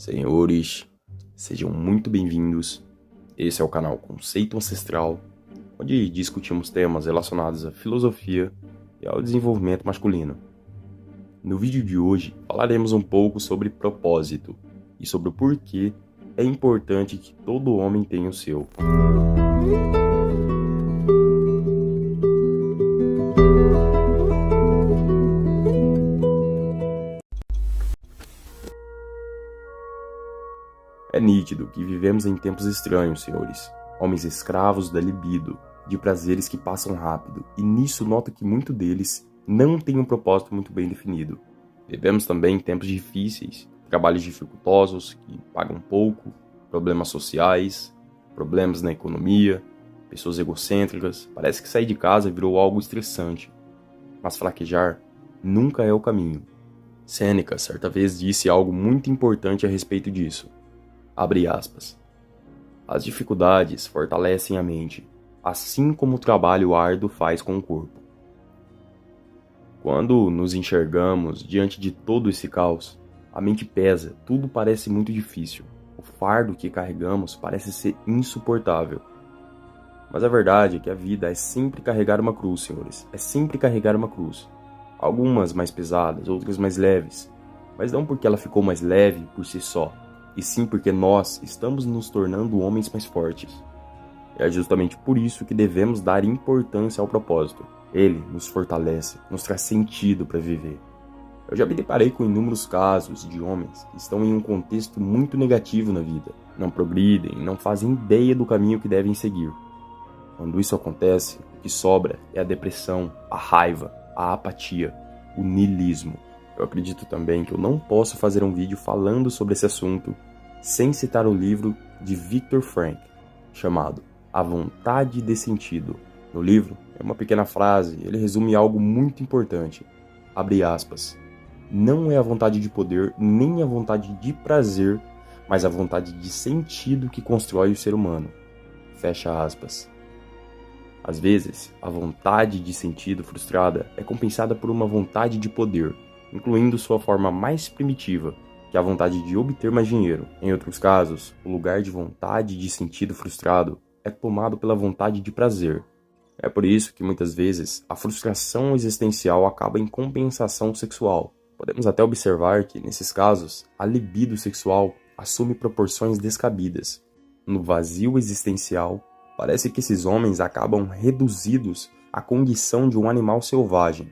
Senhores, sejam muito bem-vindos. Esse é o canal Conceito Ancestral, onde discutimos temas relacionados à filosofia e ao desenvolvimento masculino. No vídeo de hoje, falaremos um pouco sobre propósito e sobre o porquê é importante que todo homem tenha o seu. É nítido que vivemos em tempos estranhos, senhores. Homens escravos da libido, de prazeres que passam rápido, e nisso noto que muito deles não tem um propósito muito bem definido. Vivemos também em tempos difíceis, trabalhos dificultosos que pagam pouco, problemas sociais, problemas na economia, pessoas egocêntricas. Parece que sair de casa virou algo estressante. Mas fraquejar nunca é o caminho. Sêneca certa vez disse algo muito importante a respeito disso. Abre aspas. As dificuldades fortalecem a mente, assim como o trabalho árduo faz com o corpo. Quando nos enxergamos diante de todo esse caos, a mente pesa, tudo parece muito difícil. O fardo que carregamos parece ser insuportável. Mas a verdade é que a vida é sempre carregar uma cruz, senhores. É sempre carregar uma cruz. Algumas mais pesadas, outras mais leves. Mas não porque ela ficou mais leve por si só, e sim porque nós estamos nos tornando homens mais fortes. E é justamente por isso que devemos dar importância ao propósito. Ele nos fortalece, nos traz sentido para viver. Eu já me deparei com inúmeros casos de homens que estão em um contexto muito negativo na vida. Não progridem, não fazem ideia do caminho que devem seguir. Quando isso acontece, o que sobra é a depressão, a raiva, a apatia, o niilismo. Eu acredito também que eu não posso fazer um vídeo falando sobre esse assunto sem citar o livro de Viktor Frankl, chamado A Vontade de Sentido. No livro, é uma pequena frase, ele resume algo muito importante. Abre aspas. Não é a vontade de poder, nem a vontade de prazer, mas a vontade de sentido que constrói o ser humano. Fecha aspas. Às vezes, a vontade de sentido frustrada é compensada por uma vontade de poder, incluindo sua forma mais primitiva, que é a vontade de obter mais dinheiro. Em outros casos, o lugar de vontade de sentido frustrado é tomado pela vontade de prazer. É por isso que muitas vezes a frustração existencial acaba em compensação sexual. Podemos até observar que, nesses casos, a libido sexual assume proporções descabidas. No vazio existencial, parece que esses homens acabam reduzidos à condição de um animal selvagem.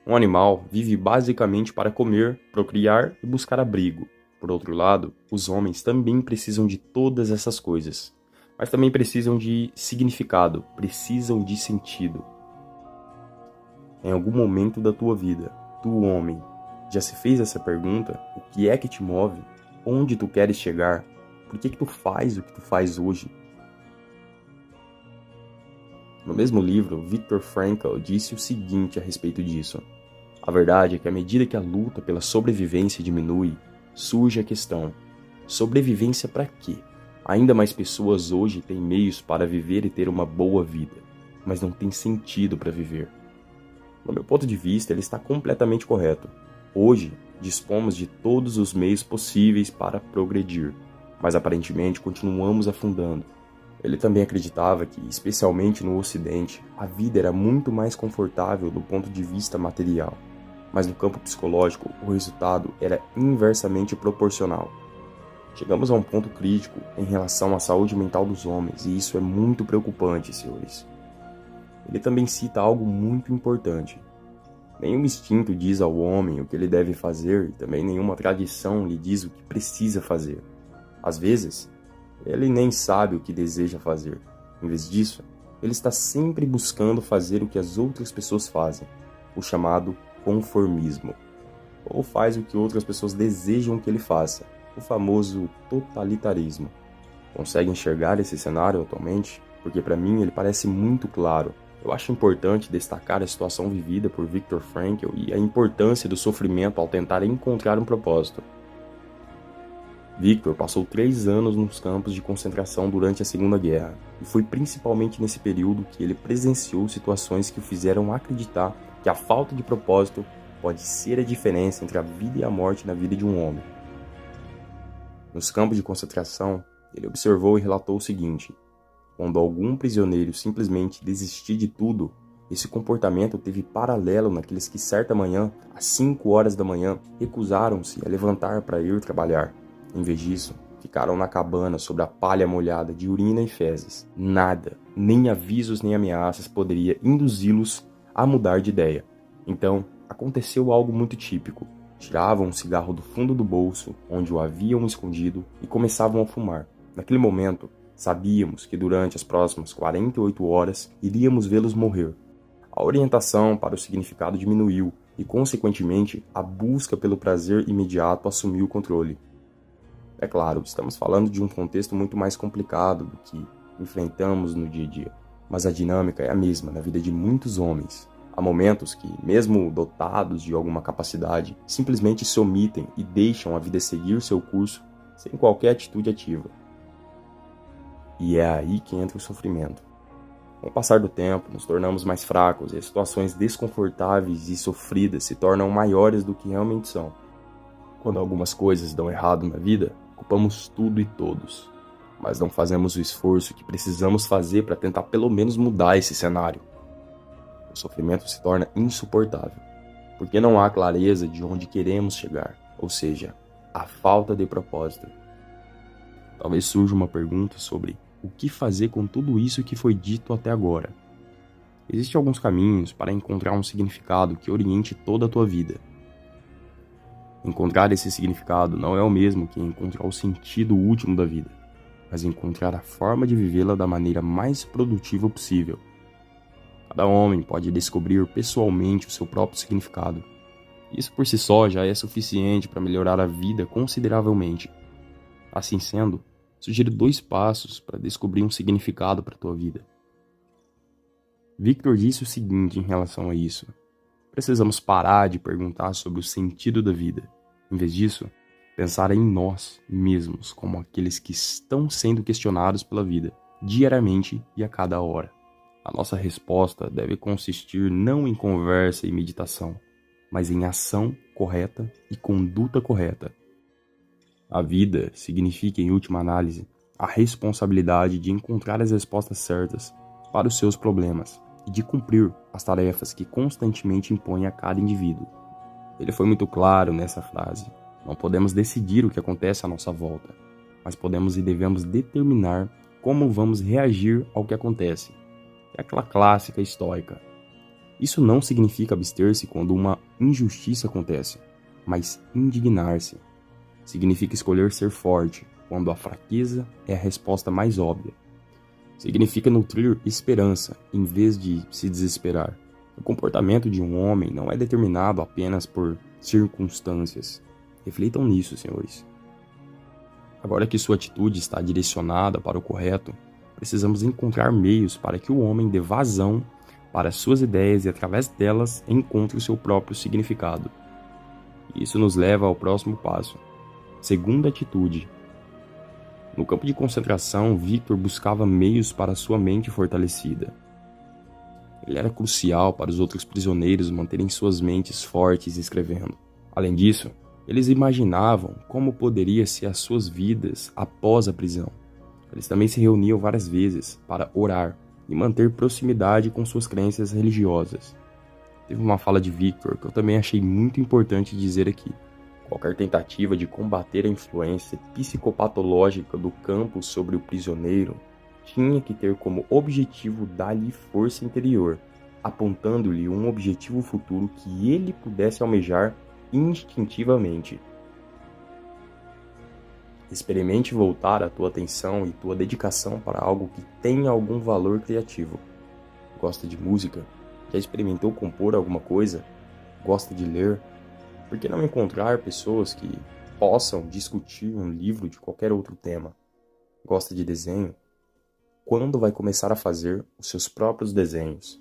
Um animal vive basicamente para comer, procriar e buscar abrigo. Por outro lado, os homens também precisam de todas essas coisas, mas também precisam de significado, precisam de sentido. Em algum momento da tua vida, tu, homem, já se fez essa pergunta? O que é que te move? Onde tu queres chegar? Por que tu faz o que tu faz hoje? No mesmo livro, Viktor Frankl disse o seguinte a respeito disso. A verdade é que à medida que a luta pela sobrevivência diminui, surge a questão: sobrevivência para quê? Ainda mais pessoas hoje têm meios para viver e ter uma boa vida, mas não tem sentido para viver. No meu ponto de vista, ele está completamente correto. Hoje, dispomos de todos os meios possíveis para progredir, mas aparentemente continuamos afundando. Ele também acreditava que, especialmente no Ocidente, a vida era muito mais confortável do ponto de vista material, mas no campo psicológico o resultado era inversamente proporcional. Chegamos a um ponto crítico em relação à saúde mental dos homens, e isso é muito preocupante, senhores. Ele também cita algo muito importante. Nenhum instinto diz ao homem o que ele deve fazer, e também nenhuma tradição lhe diz o que precisa fazer. Às vezes, ele nem sabe o que deseja fazer. Em vez disso, ele está sempre buscando fazer o que as outras pessoas fazem, o chamado conformismo. Ou faz o que outras pessoas desejam que ele faça, o famoso totalitarismo. Consegue enxergar esse cenário atualmente? Porque para mim ele parece muito claro. Eu acho importante destacar a situação vivida por Viktor Frankl e a importância do sofrimento ao tentar encontrar um propósito. Viktor passou 3 anos nos campos de concentração durante a Segunda Guerra, e foi principalmente nesse período que ele presenciou situações que o fizeram acreditar que a falta de propósito pode ser a diferença entre a vida e a morte na vida de um homem. Nos campos de concentração, ele observou e relatou o seguinte: quando algum prisioneiro simplesmente desistia de tudo, esse comportamento teve paralelo naqueles que certa manhã, às 5 horas da manhã, recusaram-se a levantar para ir trabalhar. Em vez disso, ficaram na cabana sobre a palha molhada de urina e fezes. Nada, nem avisos nem ameaças poderia induzi-los a mudar de ideia. Então, aconteceu algo muito típico. Tiravam um cigarro do fundo do bolso, onde o haviam escondido, e começavam a fumar. Naquele momento, sabíamos que durante as próximas 48 horas iríamos vê-los morrer. A orientação para o significado diminuiu e, consequentemente, a busca pelo prazer imediato assumiu o controle. É claro, estamos falando de um contexto muito mais complicado do que enfrentamos no dia a dia, mas a dinâmica é a mesma na vida de muitos homens. Há momentos que, mesmo dotados de alguma capacidade, simplesmente se omitem e deixam a vida seguir seu curso sem qualquer atitude ativa. E é aí que entra o sofrimento. Com o passar do tempo, nos tornamos mais fracos e as situações desconfortáveis e sofridas se tornam maiores do que realmente são. Quando algumas coisas dão errado na vida, culpamos tudo e todos, mas não fazemos o esforço que precisamos fazer para tentar pelo menos mudar esse cenário. O sofrimento se torna insuportável, porque não há clareza de onde queremos chegar, ou seja, a falta de propósito. Talvez surja uma pergunta sobre o que fazer com tudo isso que foi dito até agora. Existem alguns caminhos para encontrar um significado que oriente toda a tua vida. Encontrar esse significado não é o mesmo que encontrar o sentido último da vida, mas encontrar a forma de vivê-la da maneira mais produtiva possível. Cada homem pode descobrir pessoalmente o seu próprio significado. Isso por si só já é suficiente para melhorar a vida consideravelmente. Assim sendo, sugiro 2 passos para descobrir um significado para a tua vida. Victor disse o seguinte em relação a isso: precisamos parar de perguntar sobre o sentido da vida. Em vez disso, pensar em nós mesmos como aqueles que estão sendo questionados pela vida, diariamente e a cada hora. A nossa resposta deve consistir não em conversa e meditação, mas em ação correta e conduta correta. A vida significa, em última análise, a responsabilidade de encontrar as respostas certas para os seus problemas e de cumprir as tarefas que constantemente impõe a cada indivíduo. Ele foi muito claro nessa frase: não podemos decidir o que acontece à nossa volta, mas podemos e devemos determinar como vamos reagir ao que acontece. É aquela clássica estoica. Isso não significa abster-se quando uma injustiça acontece, mas indignar-se. Significa escolher ser forte quando a fraqueza é a resposta mais óbvia. Significa nutrir esperança em vez de se desesperar. O comportamento de um homem não é determinado apenas por circunstâncias. Reflitam nisso, senhores. Agora que sua atitude está direcionada para o correto, precisamos encontrar meios para que o homem dê vazão para suas ideias e, através delas, encontre o seu próprio significado. Isso nos leva ao próximo passo. Segunda atitude. No campo de concentração, Victor buscava meios para sua mente fortalecida. Ele era crucial para os outros prisioneiros manterem suas mentes fortes escrevendo. Além disso, eles imaginavam como poderia ser as suas vidas após a prisão. Eles também se reuniam várias vezes para orar e manter proximidade com suas crenças religiosas. Teve uma fala de Victor que eu também achei muito importante dizer aqui. Qualquer tentativa de combater a influência psicopatológica do campo sobre o prisioneiro tinha que ter como objetivo dar-lhe força interior, apontando-lhe um objetivo futuro que ele pudesse almejar instintivamente. Experimente voltar a tua atenção e tua dedicação para algo que tenha algum valor criativo. Gosta de música? Já experimentou compor alguma coisa? Gosta de ler? Por que não encontrar pessoas que possam discutir um livro de qualquer outro tema? Gosta de desenho? Quando vai começar a fazer os seus próprios desenhos?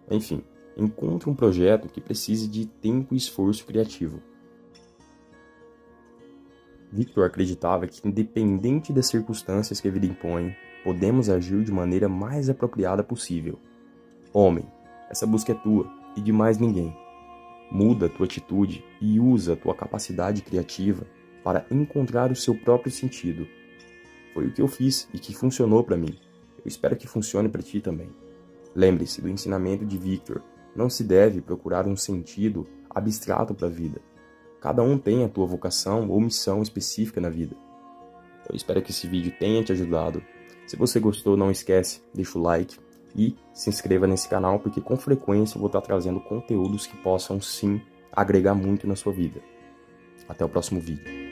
Enfim, encontre um projeto que precise de tempo e esforço criativo. Victor acreditava que, independente das circunstâncias que a vida impõe, podemos agir de maneira mais apropriada possível. Homem, essa busca é tua e de mais ninguém. Muda a tua atitude e usa a tua capacidade criativa para encontrar o seu próprio sentido. Foi o que eu fiz e que funcionou para mim. Eu espero que funcione para ti também. Lembre-se do ensinamento de Victor. Não se deve procurar um sentido abstrato para a vida. Cada um tem a tua vocação ou missão específica na vida. Eu espero que esse vídeo tenha te ajudado. Se você gostou, não esquece, deixa o like e se inscreva nesse canal, porque com frequência eu vou estar trazendo conteúdos que possam sim agregar muito na sua vida. Até o próximo vídeo.